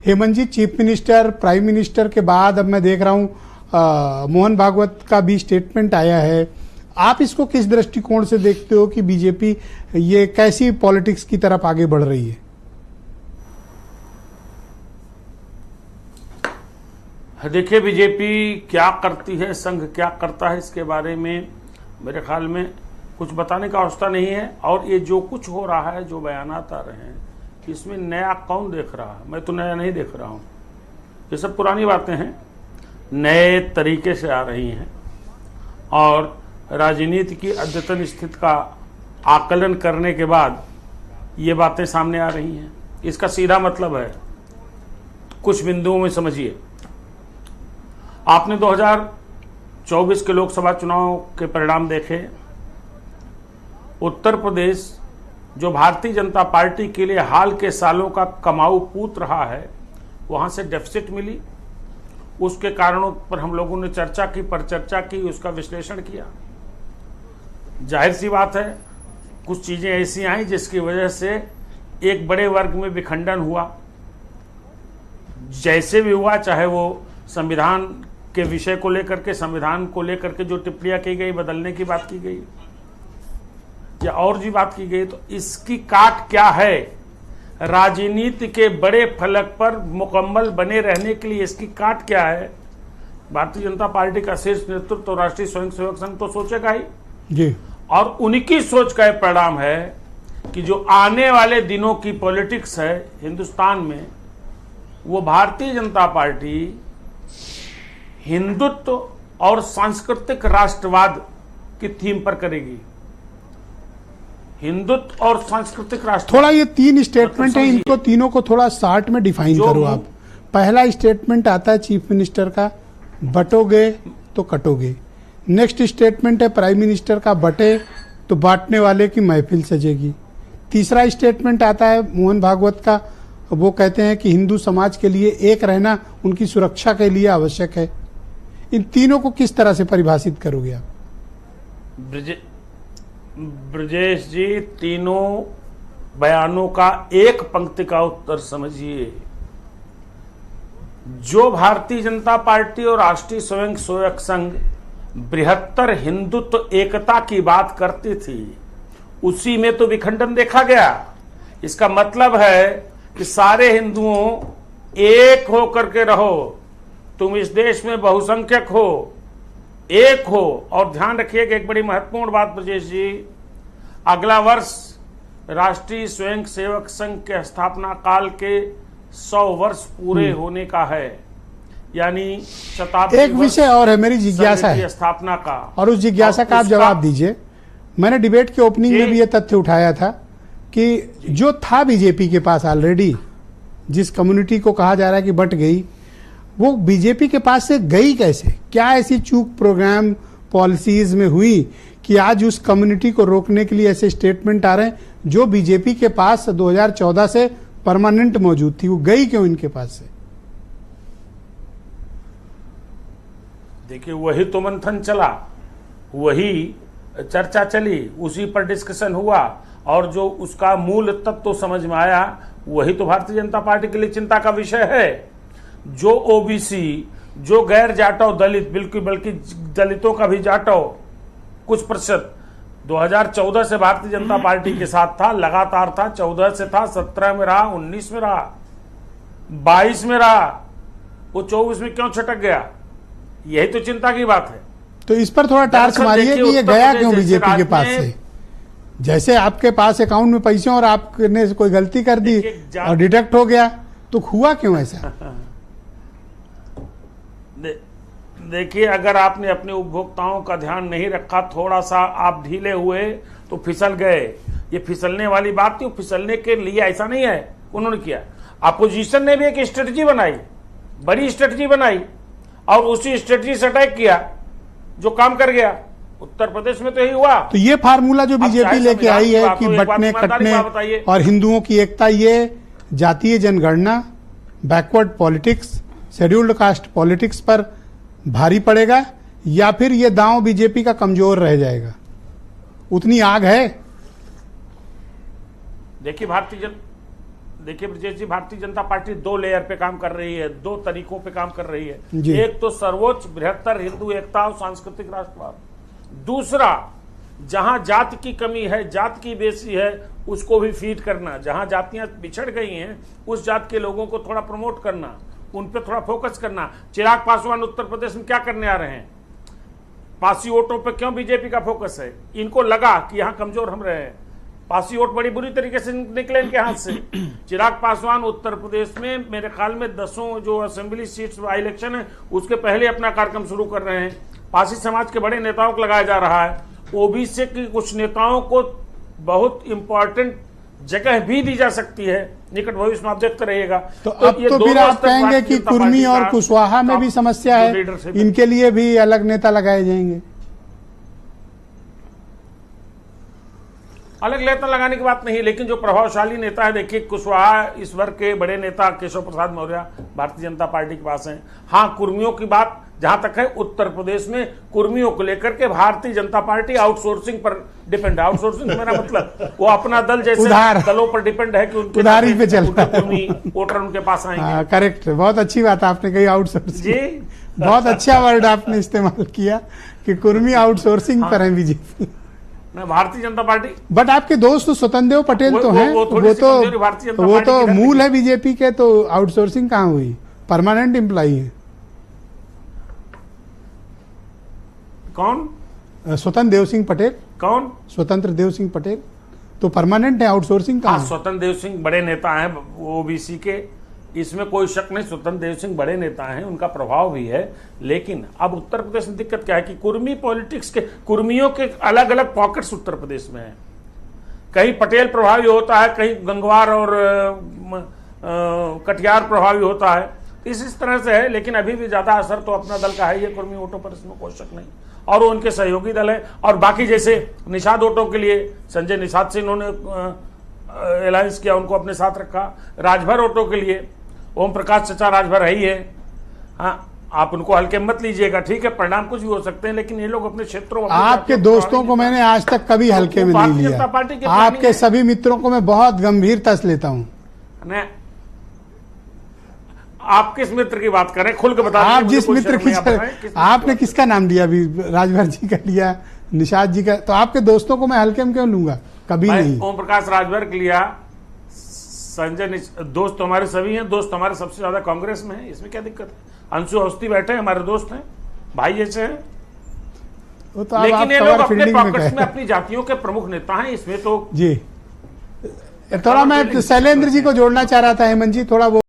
हेमंत जी, chief minister, prime minister के बाद अब मैं देख रहा हूं मोहन भागवत का भी स्टेटमेंट आया है। आप इसको किस दृष्टिकोण से देखते हो कि बीजेपी ये कैसी पॉलिटिक्स की तरफ आगे बढ़ रही है? देखिए, बीजेपी क्या करती है, संघ क्या करता है, इसके बारे में मेरे ख्याल में कुछ बताने का आवश्यकता नहीं है। और ये जो कुछ हो रहा है, जो बयानात आ रहे हैं, इसमें नया कौन देख रहा है? मैं तो नया नहीं देख रहा हूँ। ये सब पुरानी बातें हैं, नए तरीके से आ रही हैं। और राजनीति की अद्यतन स्थिति का आकलन करने के बाद ये बातें सामने आ रही हैं। इसका सीधा मतलब है, कुछ बिंदुओं में समझिए। आपने 2024 के लोकसभा चुनाव के परिणाम देखे। उत्तर प्रदेश जो भारतीय जनता पार्टी के लिए हाल के सालों का कमाऊ पूत रहा है, वहां से डेफिसिट मिली। उसके कारणों पर हम लोगों ने चर्चा की, परिचर्चा की, उसका विश्लेषण किया। जाहिर सी बात है, कुछ चीजें ऐसी आई जिसकी वजह से एक बड़े वर्ग में विखंडन हुआ। जैसे भी हुआ, चाहे वो संविधान के विषय को लेकर के, संविधान को लेकर के जो टिप्पणियां की गई, बदलने की बात की गई या और जी बात की गई, तो इसकी काट क्या है? राजनीति के बड़े फलक पर मुकम्मल बने रहने के लिए इसकी काट क्या है? भारतीय जनता पार्टी का शीर्ष नेतृत्व तो राष्ट्रीय स्वयंसेवक संघ तो सोचेगा ही जी। और उनकी सोच का परिणाम है कि जो आने वाले दिनों की पॉलिटिक्स है हिंदुस्तान में, वो भारतीय जनता पार्टी हिंदुत्व और सांस्कृतिक राष्ट्रवाद की थीम पर करेगी। हिंदुत्व और सांस्कृतिक राष्ट्र, थोड़ा ये तीन स्टेटमेंट है, इनको तीनों को थोड़ा शार्ट में डिफाइन करो आप। पहला स्टेटमेंट आता है चीफ मिनिस्टर का, बटोगे तो कटोगे। नेक्स्ट स्टेटमेंट है प्राइम मिनिस्टर का, बटे तो बांटने वाले की महफिल सजेगी। तीसरा स्टेटमेंट आता है मोहन भागवत का, वो कहते हैं कि हिंदू समाज के लिए एक रहना उनकी सुरक्षा के लिए आवश्यक है। इन तीनों को किस तरह से परिभाषित करोगे आप? ब्रजेश जी, तीनों बयानों का एक पंक्ति का उत्तर समझिए। जो भारतीय जनता पार्टी और राष्ट्रीय स्वयंसेवक संघ बृहत्तर हिंदुत्व एकता की बात करती थी, उसी में तो विखंडन देखा गया। इसका मतलब है कि सारे हिंदुओं एक हो करके रहो, तुम इस देश में बहुसंख्यक हो, एक हो। और ध्यान रखिएगा एक बड़ी महत्वपूर्ण बात ब्रजेश जी, अगला वर्ष राष्ट्रीय स्वयंसेवक संघ के स्थापना काल के 100 वर्ष पूरे होने का है, यानी शताब्दी। एक विषय और है, मेरी जिज्ञासा है स्थापना का, और उस जिज्ञासा का आप जवाब दीजिए। मैंने डिबेट के ओपनिंग में भी ये तथ्य उठाया था कि जो था बीजेपी के पास ऑलरेडी, जिस कम्युनिटी को कहा जा रहा है कि बट गई, वो बीजेपी के पास से गई कैसे? क्या ऐसी चूक प्रोग्राम पॉलिसीज में हुई कि आज उस कम्युनिटी को रोकने के लिए ऐसे स्टेटमेंट आ रहे हैं जो बीजेपी के पास 2014 से परमानेंट मौजूद थी? वो गई क्यों इनके पास से? देखिए, वही तो मंथन चला, वही चर्चा चली, उसी पर डिस्कशन हुआ और जो उसका मूल तत्व तो समझ में आया, वही तो भारतीय जनता पार्टी के लिए चिंता का विषय है। जो ओबीसी, जो गैर जाटव दलित, बिल्कुल बल्कि दलितों का भी जाटव कुछ प्रतिशत 2014 से भारतीय जनता पार्टी के साथ था, लगातार था, 14 से था, 17 में रहा, 19 में रहा, 22 में रहा, वो 24 में क्यों छटक गया? यही तो चिंता की बात है। तो इस पर थोड़ा टार्च मारिए कि ये गया क्यों बीजेपी के पास से? जैसे आपके पास अकाउंट में पैसे और आपने कोई गलती कर दी और डिडक्ट हो गया, तो हुआ क्यों ऐसा? देखिए, अगर आपने अपने उपभोक्ताओं का ध्यान नहीं रखा, थोड़ा सा आप ढीले हुए तो फिसल गए। ये फिसलने वाली बात थी, फिसलने के लिए ऐसा नहीं है उन्होंने किया। अपोजिशन ने भी एक स्ट्रेटजी बनाई, बड़ी स्ट्रेटजी बनाई, और उसी स्ट्रेटजी से अटैक किया जो काम कर गया। उत्तर प्रदेश में तो यही हुआ। तो ये फार्मूला जो बीजेपी लेके आई है कि बटने कटने और हिंदुओं की एकता, ये जातीय जनगणना, backward politics, scheduled caste politics पर भारी पड़ेगा, या फिर ये दांव बीजेपी का कमजोर रह जाएगा? उतनी आग है? देखिए, देखिए ब्रजेश जी, भारतीय जनता पार्टी 2 लेयर पे काम कर रही है, 2 तरीकों पे काम कर रही है। जी। एक तो सर्वोच्च बृहत्तर हिंदू एकता और सांस्कृतिक राष्ट्रवाद, दूसरा जहां जाति की कमी है, जाति की बेसी है, उसको भी फीड करना, जहां जातियां बिछड़ गई हैं उस जात के लोगों को थोड़ा प्रमोट करना, उन पे थोड़ा फोकस करना। चिराग पासवान उत्तर प्रदेश में क्या करने आ रहे हैं? पासी वोटों पे क्यों बीजेपी का फोकस है? इनको लगा कि यहां कमजोर हम रहे हैं, पासी वोट बड़ी बुरी तरीके से निकले इनके हाथ से। चिराग पासवान उत्तर प्रदेश में मेरे ख्याल में 10 जो असेंबली सीट्स इलेक्शन है उसके पहले अपना कार्यक्रम शुरू कर रहे हैं। पासी समाज के बड़े नेताओं को लगाया जा रहा है, ओबीसी के कुछ नेताओं को बहुत इंपॉर्टेंट जगह भी दी जा सकती है, निकट भविष्य में आप देखते रहिएगा। तो अब तो फिर आप कहेंगे कि कुर्मी और कुशवाहा में भी समस्या है, इनके लिए भी अलग नेता लगाए जाएंगे? अलग नेता लगाने की बात नहीं है, लेकिन जो प्रभावशाली नेता है, देखिए कुशवाहा इस वर्ग के बड़े नेता केशव प्रसाद मौर्य भारतीय जनता पार्टी के पास हैं। हाँ, कुर्मियों की बात जहां तक है, उत्तर प्रदेश में कुर्मियों को लेकर के भारतीय जनता पार्टी आउटसोर्सिंग पर डिपेंड है। आउटसोर्सिंग मेरा मतलब वो अपना दल जैसे दलों पर डिपेंड है कि उनके उधारी पे चल रहा है, कुर्मी वोटर उनके पास आएंगे। करेक्ट, बहुत अच्छी बात आपने कही, आउटसोर्सिंग जी, बहुत अच्छा वर्ड आपने इस्तेमाल किया कि कुर्मी आउटसोर्सिंग पर है BJP. Bharatiya Janata party, but आपके दोस्त तो स्वतंत्र देव पटेल तो हैं, वो तो मूल है बीजेपी के, तो आउटसोर्सिंग कहाँ हुई? परमानेंट एम्प्लॉई है। कौन? स्वतंत्र देव सिंह पटेल। कौन? स्वतंत्र देव सिंह पटेल तो परमानेंट है, आउटसोर्सिंग कहाँ? स्वतंत्र देव सिंह बड़े नेता हैं ओबीसी के, इसमें कोई शक नहीं। स्वतंत्र देव सिंह बड़े नेता हैं, उनका प्रभाव भी है, लेकिन अब उत्तर प्रदेश में दिक्कत क्या है कि कुर्मी पॉलिटिक्स के, कुर्मियों के अलग अलग पॉकेट्स उत्तर प्रदेश में है। कहीं पटेल प्रभावी होता है, कहीं गंगवार और कटियार प्रभावी होता है, इस तरह से है। लेकिन अभी भी ज्यादा असर तो अपना दल का है ये कुर्मी वोटों पर, इसमें कोई शक नहीं, और वो उनके सहयोगी दल है। और बाकी जैसे निषाद वोटों के लिए संजय निषाद से इन्होंने अलायंस किया, उनको अपने साथ रखा। राजभर वोटों के लिए ओम प्रकाश चचा राजभर है ही है। हाँ, आप उनको हल्के मत लीजिएगा, ठीक है, परिणाम कुछ भी हो सकते हैं, लेकिन ये लोग अपने क्षेत्रों, आपके दोस्तों को मैंने आज तक कभी हल्के में नहीं लिया। आपके सभी मित्रों को मैं बहुत गंभीरता से लेता हूँ। आप किस मित्र की बात करें, खुल के बता। आप जिस मित्र की, आपने किसका नाम लिया अभी? राजभर जी का लिया, निषाद जी का, तो आपके दोस्तों को मैं हल्के में क्यों लूंगा? कभी नहीं। ओम प्रकाश राजभर के लिया, संजय दोस्त तो हमारे सभी हैं, दोस्त हमारे सबसे ज्यादा कांग्रेस में है, इसमें क्या दिक्कत है? अंशु अवस्थी बैठे हमारे दोस्त हैं, भाई जैसे हैं, तो लेकिन ये लोग अपने पॉकेट्स में अपनी जातियों के प्रमुख नेता हैं, इसमें तो जी। थोड़ा मैं शैलेंद्र जी को जोड़ना चाह रहा था, हेमंत जी थोड़ा वो